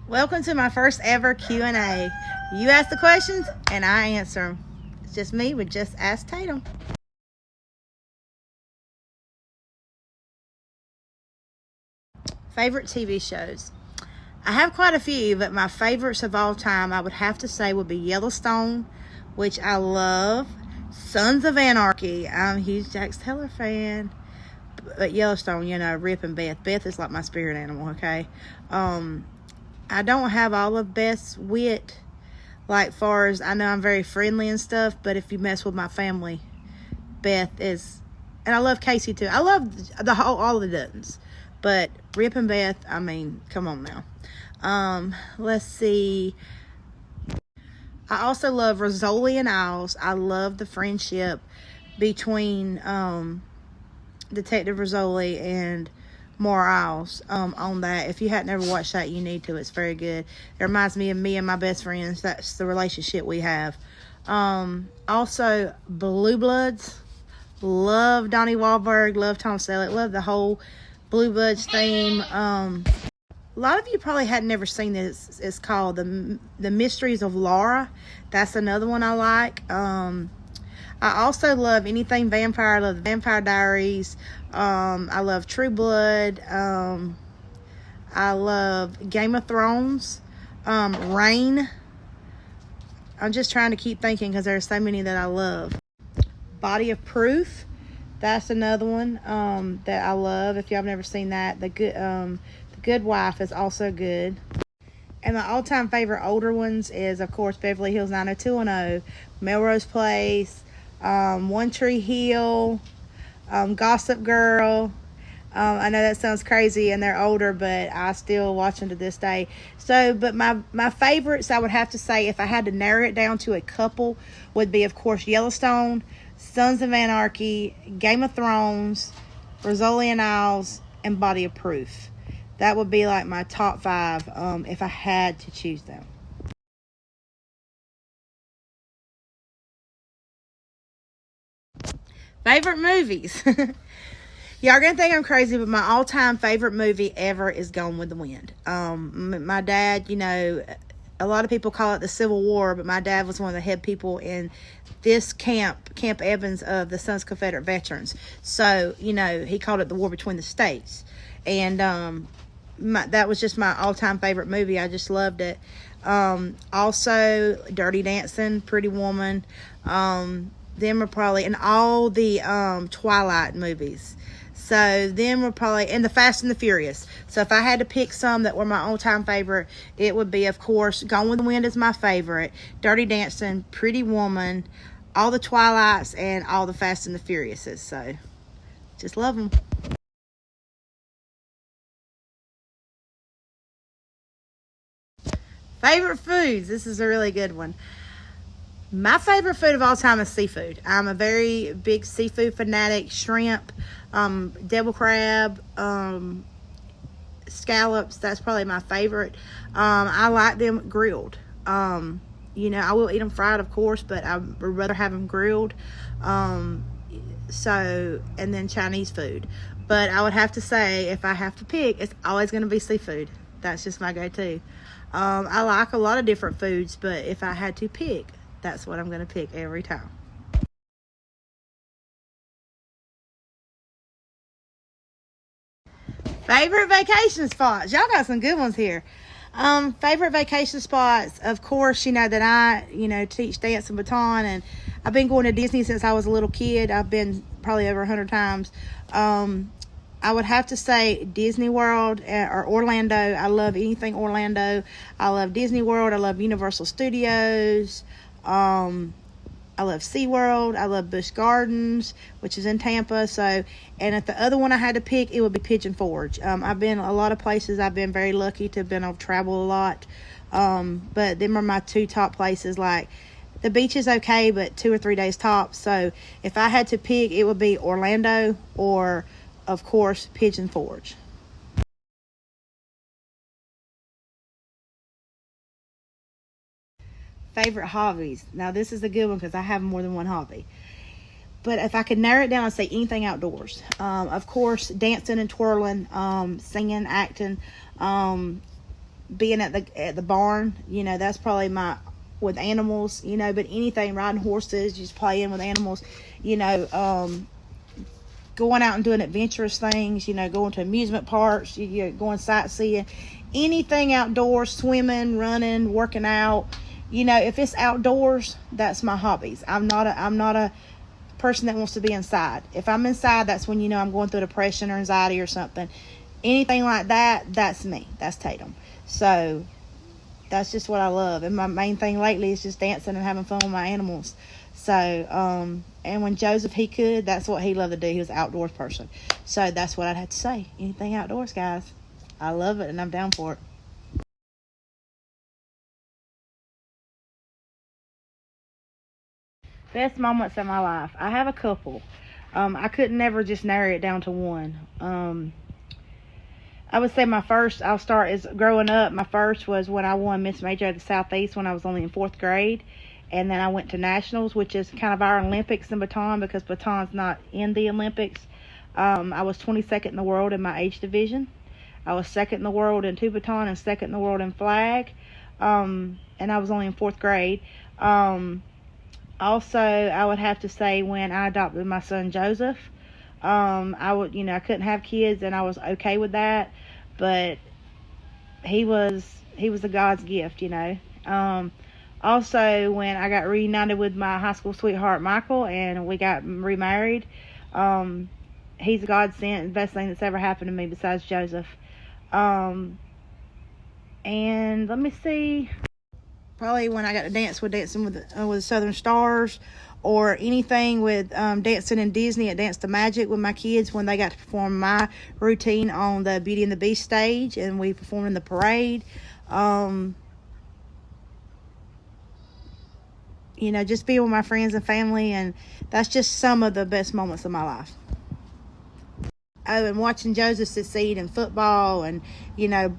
Welcome to my first ever Q&A. You ask the questions and I answer them. It's just me with Just Ask Tatum. Favorite TV shows? I have quite a few, but my favorites of all time I would have to say would be Yellowstone, which I love. Sons of Anarchy. I'm a huge Jax Taylor fan. But Yellowstone, Rip and Beth. Beth is like my spirit animal, okay? I don't have all of Beth's wit, like far as I know I'm very friendly and stuff, but if you mess with my family, Beth is, and I love Casey too. I love all of the Duttons, but Rip and Beth, I mean, come on now. Let's see. I also love Rizzoli and Isles. I love the friendship between Detective Rizzoli and More Isles on that. If you hadn't ever watched that, you need to. It's very good. It reminds me of me and my best friends. That's the relationship we have. Also, Blue Bloods. Love Donnie Wahlberg. Love Tom Selleck. Love the whole Blue Bloods theme. A lot of you probably had never seen this. It's called the Mysteries of Laura. That's another one I like. I also love anything vampire. I love the Vampire Diaries. I love True Blood. I love Game of Thrones. Reign. I'm just trying to keep thinking because there are so many that I love. Body of Proof. That's another one that I love. If y'all have never seen that, The Good Wife is also good. And my all-time favorite older ones is, of course, Beverly Hills 90210, Melrose Place, One Tree Hill, Gossip Girl. I know that sounds crazy and they're older, but I still watch them to this day. So, but my favorites, I would have to say, if I had to narrow it down to a couple, would be, of course, Yellowstone, Sons of Anarchy, Game of Thrones, Rizzoli and Isles, and Body of Proof. That would be like my top 5 if I had to choose them. Favorite movies. Y'all are going to think I'm crazy, but my all-time favorite movie ever is Gone with the Wind. My dad, a lot of people call it the Civil War, but my dad was one of the head people in this Camp Evans of the Sons of Confederate Veterans. So, he called it the War Between the States. And that was just my all-time favorite movie. I just loved it. Also, Dirty Dancing, Pretty Woman. Them are probably, and all the Twilight movies. So them were probably, and the Fast and the Furious. So if I had to pick some that were my all-time favorite, it would be, of course, Gone with the Wind is my favorite, Dirty Dancing, Pretty Woman, all the Twilights, and all the Fast and the Furiouses. So just love them. Favorite foods. This is a really good one. My favorite food of all time is seafood. I'm a very big seafood fanatic. Shrimp, devil crab, scallops. That's probably my favorite. I like them grilled. I will eat them fried, of course, but I would rather have them grilled. And then Chinese food. But I would have to say, if I have to pick, it's always going to be seafood. That's just my go-to. I like a lot of different foods, but if I had to pick, that's what I'm going to pick every time. Favorite vacation spots. Y'all got some good ones here. Favorite vacation spots, of course, that I, teach dance and baton, and I've been going to Disney since I was a little kid. I've been probably over 100 times. I would have to say Disney World or Orlando. I love anything Orlando. I love Disney World. I love Universal Studios. I love SeaWorld. I love Busch Gardens, which is in Tampa. So, and if the other one I had to pick, it would be Pigeon Forge. I've been a lot of places. I've been very lucky to have been able to travel a lot. But them are my 2 top places. Like, the beach is okay, but 2 or 3 days tops. So if I had to pick, it would be Orlando or, of course, Pigeon Forge. Favorite hobbies. Now, this is a good one because I have more than one hobby. But if I could narrow it down, I'd say anything outdoors. Of course, dancing and twirling, singing, acting, being at the barn, you know, that's probably my, with animals, you know, but anything, riding horses, just playing with animals, you know, going out and doing adventurous things, you know, going to amusement parks, you're going sightseeing, anything outdoors, swimming, running, working out, you know, if it's outdoors, that's my hobbies. I'm not a person that wants to be inside. If I'm inside, that's when, you know, I'm going through depression or anxiety or something. Anything like that, that's me. That's Tatum. So that's just what I love. And my main thing lately is just dancing and having fun with my animals. So, and when Joseph, he could, that's what he loved to do. He was an outdoors person. So that's what I'd have to say. Anything outdoors, guys. I love it and I'm down for it. Best moments of my life. I have a couple. I could never just narrow it down to one. I would say my first, I'll start as growing up. My first was when I won Miss Major of the Southeast when I was only in 4th grade. And then I went to nationals, which is kind of our Olympics in baton because baton's not in the Olympics. I was 22nd in the world in my age division. I was 2nd in the world in 2 baton and 2nd in the world in flag. And I was only in 4th grade. Also, I would have to say when I adopted my son Joseph, I couldn't have kids and I was okay with that, but he was a God's gift, you know. Also, when I got reunited with my high school sweetheart Michael and we got remarried, he's a God sent, the best thing that's ever happened to me besides Joseph. And let me see. Probably when I got to dance with Dancing with Southern Stars, or anything with dancing in Disney at Dance to Magic with my kids when they got to perform my routine on the Beauty and the Beast stage and we performed in the parade. You know, just being with my friends and family, and that's just some of the best moments of my life. Oh, and watching Joseph succeed in football and, you know,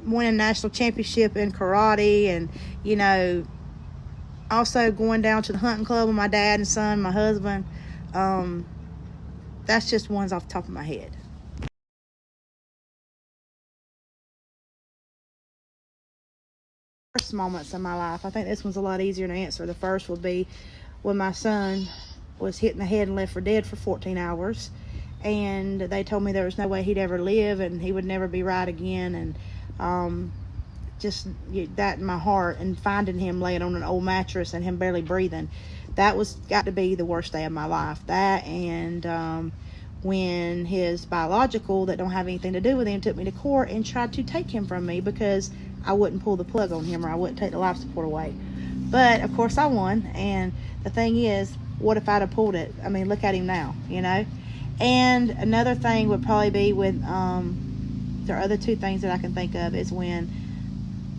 winning national championship in karate, and, you know, also going down to the hunting club with my dad and son, my husband. That's just ones off the top of my head. First moments in my life. I think this one's a lot easier to answer. The first would be when my son was hit in the head and left for dead for 14 hours. And they told me there was no way he'd ever live and he would never be right again. And just that in my heart, and finding him laying on an old mattress and him barely breathing, that was got to be the worst day of my life. That, and when his biological that don't have anything to do with him took me to court and tried to take him from me because I wouldn't pull the plug on him or I wouldn't take the life support away. But of course I won, and the thing is, what if I'd have pulled it? I mean, look at him now, you know. And another thing would probably be with there are other two things that I can think of is when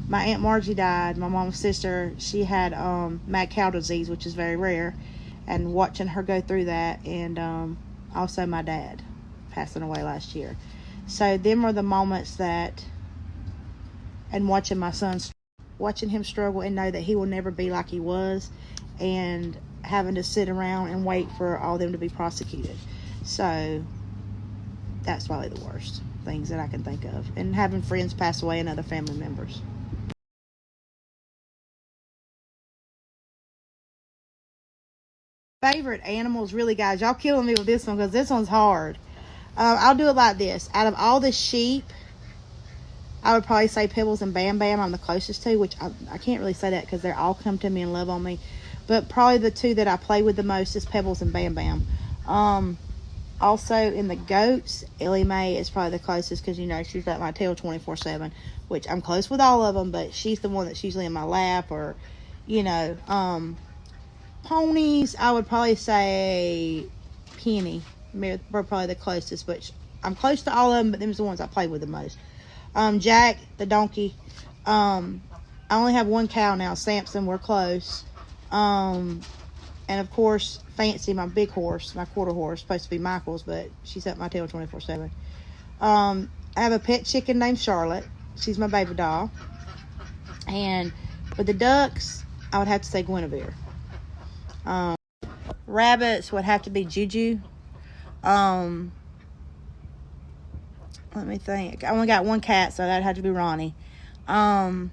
my Aunt Margie died, my mom's sister. She had mad cow disease, which is very rare, and watching her go through that, and also my dad passing away last year. So them are the moments that, and watching my son, watching him struggle and know that he will never be like he was, and having to sit around and wait for all them to be prosecuted. So that's probably the worst things that I can think of, and having friends pass away and other family members. Favorite animals, really, guys, y'all killing me with this one because this one's hard. I'll do it like this. Out of all the sheep, I would probably say Pebbles and Bam Bam I'm the closest to, which I can't really say that because they're all come to me and love on me. But probably the two that I play with the most is Pebbles and Bam Bam. Also, in the goats, Ellie Mae is probably the closest because, you know, she's at my tail 24/7, which I'm close with all of them, but she's the one that's usually in my lap, or, you know, ponies, I would probably say Penny. We're probably the closest, but I'm close to all of them, but them's the ones I play with the most. Jack, the donkey. I only have one cow now, Samson, we're close. And of course, Fancy, my big horse, my quarter horse, supposed to be Michael's, but she's at my tail 24/7. I have a pet chicken named Charlotte. She's my baby doll. And with the ducks, I would have to say Guinevere. Rabbits would have to be Juju. Let me think. I only got one cat, so that'd have to be Ronnie. I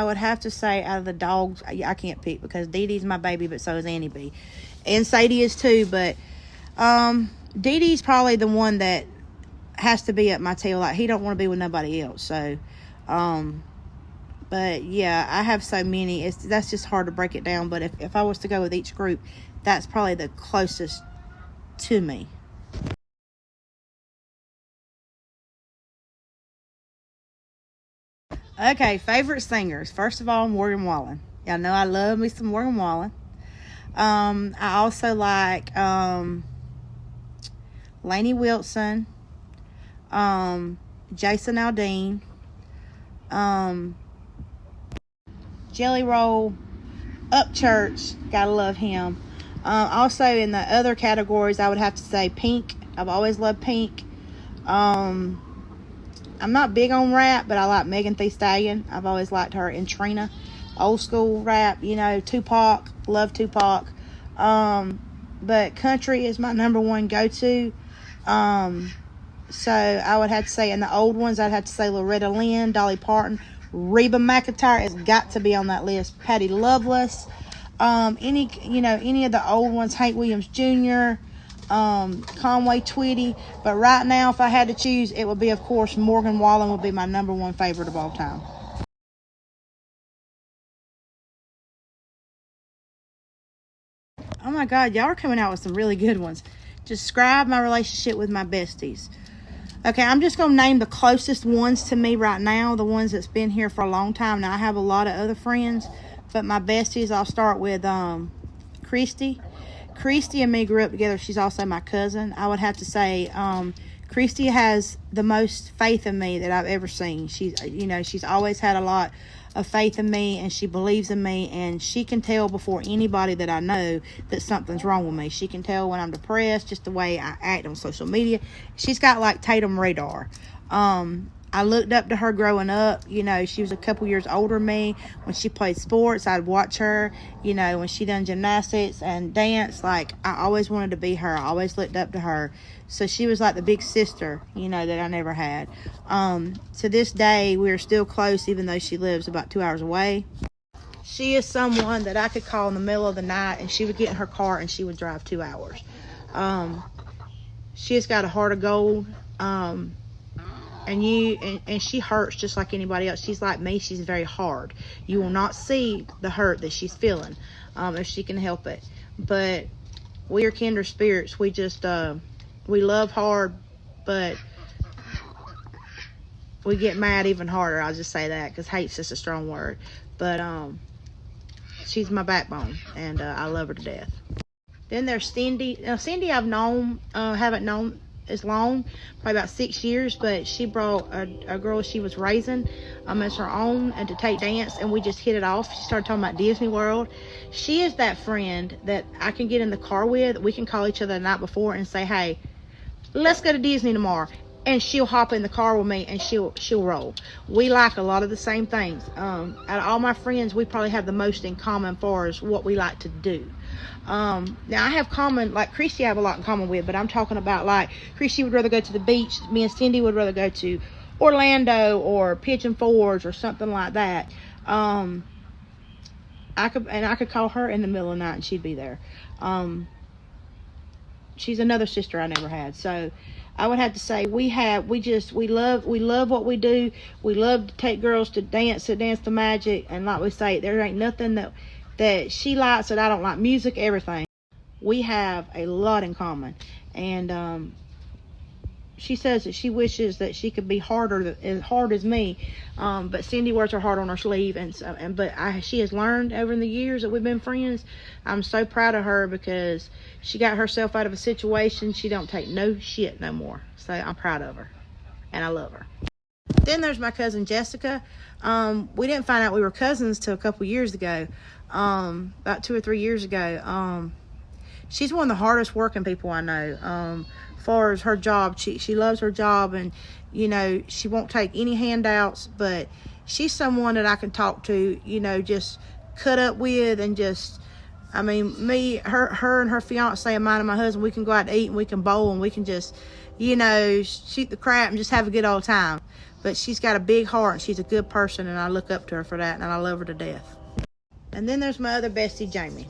would have to say out of the dogs, I can't pick because Dee Dee's my baby, but so is Annie B. And Sadie is too, but Dee Dee's probably the one that has to be up my tail. Like, he don't want to be with nobody else. So, but yeah, I have so many. That's just hard to break it down. But if I was to go with each group, that's probably the closest to me. Okay, favorite singers. First of all, Morgan Wallen. Y'all know I love me some Morgan Wallen. I also like Lainey Wilson, Jason Aldean, Jelly Roll, Upchurch, gotta love him. Also in the other categories, I would have to say Pink. I've always loved Pink. I'm not big on rap, but I like Megan Thee Stallion. I've always liked her. And Trina, old school rap, you know, Tupac, love Tupac. But country is my number one go-to. So I would have to say in the old ones, I'd have to say Loretta Lynn, Dolly Parton, Reba McEntire has got to be on that list. Patty Loveless, any of the old ones, Hank Williams Jr., Conway Twitty. But right now, if I had to choose, it would be, of course, Morgan Wallen would be my number one favorite of all time. Oh my God, y'all are coming out with some really good ones. Describe my relationship with my besties. Okay, I'm just going to name the closest ones to me right now, the ones that's been here for a long time. Now, I have a lot of other friends, but my besties, I'll start with Christy. Christy and me grew up together. She's also my cousin. I would have to say Christy has the most faith in me that I've ever seen. She's always had a lot of faith in me, and she believes in me, and she can tell before anybody that I know that something's wrong with me. She can tell when I'm depressed, just the way I act on social media. She's got like Tatum radar. I looked up to her growing up. You know, she was a couple years older than me. When she played sports, I'd watch her. You know, when she done gymnastics and dance, like, I always wanted to be her. I always looked up to her. So she was like the big sister, you know, that I never had. To this day, we're still close, even though she lives about 2 hours away. She is someone that I could call in the middle of the night, and she would get in her car and she would drive 2 hours. She has got a heart of gold. And she hurts just like anybody else. She's like me. She's very hard. You will not see the hurt that she's feeling if she can help it. But we are kindred spirits. We just we love hard, but we get mad even harder. I'll just say that, because hate's just a strong word. But she's my backbone, and I love her to death. Then there's Cindy. Now, Cindy I've haven't known as long, probably about 6 years, but she brought a girl she was raising as her own, and to take dance, and we just hit it off. She started talking about Disney World. She is that friend that I can get in the car with. We can call each other the night before and say, hey, let's go to Disney tomorrow, and she'll hop in the car with me and she'll roll. We like a lot of the same things. Out of all my friends, we probably have the most in common far as what we like to do. Now I have like Christy I have a lot in common with, but I'm talking about, like, Christy would rather go to the beach. Me and Cindy would rather go to Orlando or Pigeon Forge or something like that. I could call her in the middle of the night and she'd be there. She's another sister I never had. So I would have to say we love what we do. We love to take girls to dance to Magic, and like we say, there ain't nothing that she likes that I don't like. Music, everything. We have a lot in common. And she says that she wishes that she could be as hard as me. But Cindy wears her heart on her sleeve, she has learned over the years that we've been friends. I'm so proud of her, because she got herself out of a situation. She don't take no shit no more. So I'm proud of her, and I love her. Then there's my cousin Jessica. We didn't find out we were cousins till a couple years ago, about 2 or 3 years ago. She's one of the hardest working people I know. As far as her job, she loves her job, and you know, she won't take any handouts, but she's someone that I can talk to, you know, just cut up with, and just, I mean, her and her fiance and mine and my husband, we can go out to eat, and we can bowl, and we can just, you know, shoot the crap and just have a good old time. but she's got a big heart and she's a good person, and I look up to her for that, and I love her to death. And then there's my other bestie, Jamie.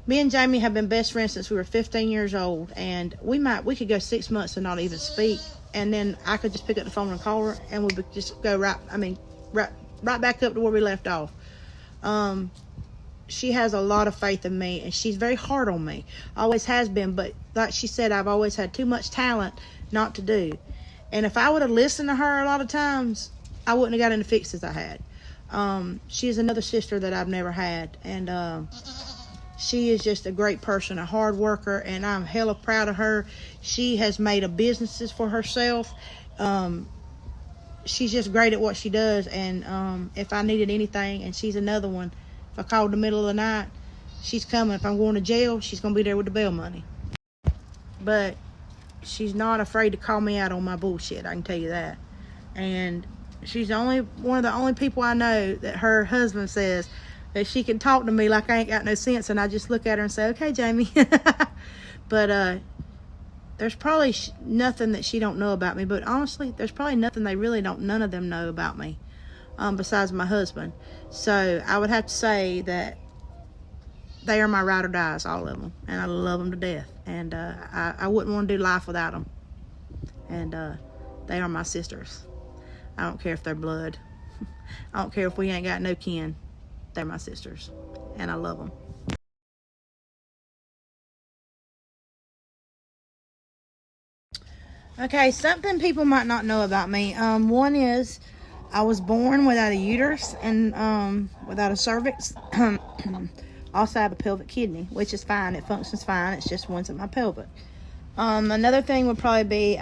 Me and Jamie have been best friends since we were 15 years old, and we could go 6 months and not even speak, and then I could just pick up the phone and call her, and we would just go right back up to where we left off. She has a lot of faith in me, and she's very hard on me. Always has been, but like she said, I've always had too much talent not to do. And if I would have listened to her a lot of times, I wouldn't have got into fixes I had. She is another sister that I've never had, and she is just a great person, a hard worker, and I'm hella proud of her. She has made a businesses for herself. She's just great at what she does, and if I needed anything, and she's another one, if I called in the middle of the night, she's coming. If I'm going to jail, she's going to be there with the bail money. But she's not afraid to call me out on my bullshit, I can tell you that. And she's one of the only people I know that her husband says that she can talk to me like I ain't got no sense, and I just look at her and say, okay, Jamie. But there's probably nothing that she don't know about me, but honestly, there's probably nothing none of them know about me, besides my husband. So I would have to say that they are my ride or dies, all of them, and I love them to death, and I wouldn't want to do life without them. And they are my sisters. I don't care if they're blood. I don't care if we ain't got no kin. They're my sisters, and I love them. Okay, something people might not know about me. One is I was born without a uterus and without a cervix. Also, I have a pelvic kidney, which is fine. It functions fine. It's just one's in my pelvic. Another thing would probably be,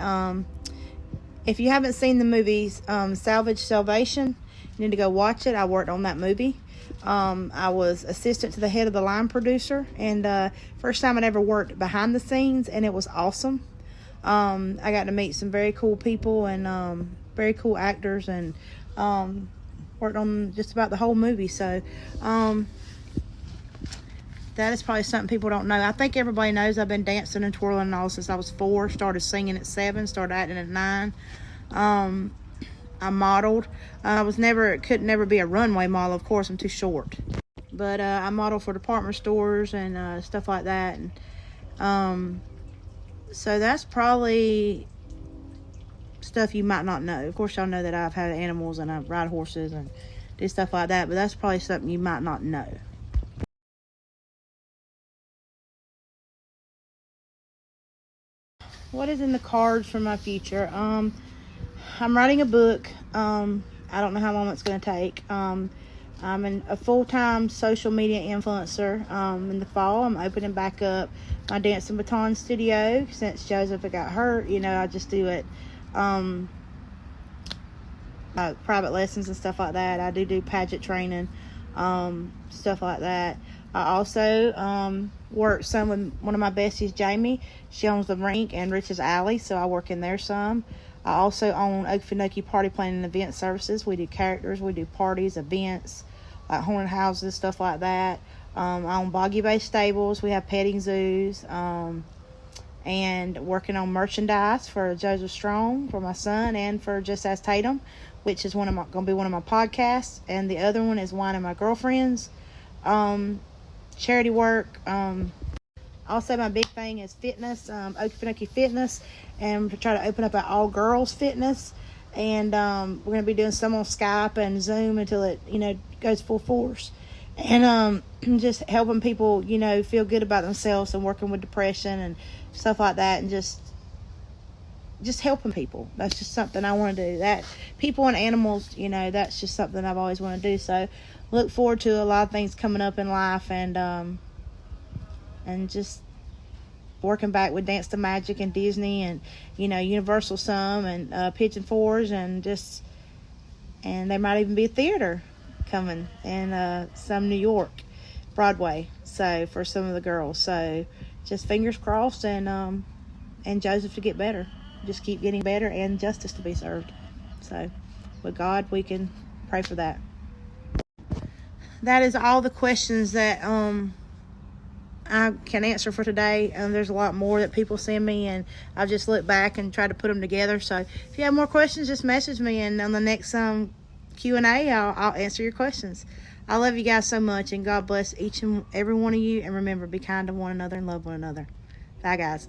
if you haven't seen the movies Salvage Salvation, you need to go watch it. I worked on that movie. I was assistant to the head of the line producer, and first time I'd ever worked behind the scenes, and it was awesome. I got to meet some very cool people and very cool actors, and worked on just about the whole movie. So that is probably something people don't know. I think everybody knows I've been dancing and twirling and all since I was 4. Started singing at 7. Started acting at 9. I modeled. Could never be a runway model. Of course, I'm too short. But I modeled for department stores and stuff like that. And so that's probably stuff you might not know. Of course, y'all know that I've had animals and I ride horses and do stuff like that. But that's probably something you might not know. What is in the cards for my future? I'm writing a book. I don't know how long it's going to take. I'm a full-time social media influencer. In the fall, I'm opening back up my Dance and Baton studio. Since Joseph got hurt, I just do it private lessons and stuff like that. I do pageant training, stuff like that. I also work some with one of my besties, Jamie. She owns the Rink and Rich's Alley, so I work in there some. I also own Okefenokee Party Planning and Event Services. We do characters, we do parties, events, like haunted houses, stuff like that. I own Boggy Bay Stables. We have petting zoos. And working on merchandise for Joseph Strong, for my son, and for Just As Tatum, which is going to be one of my podcasts. And the other one is Wine and My Girlfriends. Charity work. Also, my big thing is fitness, Okefenokee Fitness, and to try to open up an all-girls fitness. And we're going to be doing some on Skype and Zoom until it, goes full force. And just helping people, feel good about themselves and working with depression and stuff like that, and just helping people. That's just something I want to do. That people and animals, that's just something I've always wanted to do. So look forward to a lot of things coming up in life, and just working back with Dance to Magic and Disney and Universal some, and Pigeon Forge, and there might even be a theater coming in some New York Broadway, so for some of the girls. So just fingers crossed, and Joseph to get better, just keep getting better, and justice to be served. So with God, we can pray for that. That is all the questions that I can answer for today. There's a lot more that people send me, and I've just looked back and tried to put them together. So if you have more questions, just message me, and on the next Q&A, I'll answer your questions. I love you guys so much, and God bless each and every one of you. And remember, be kind to one another and love one another. Bye, guys.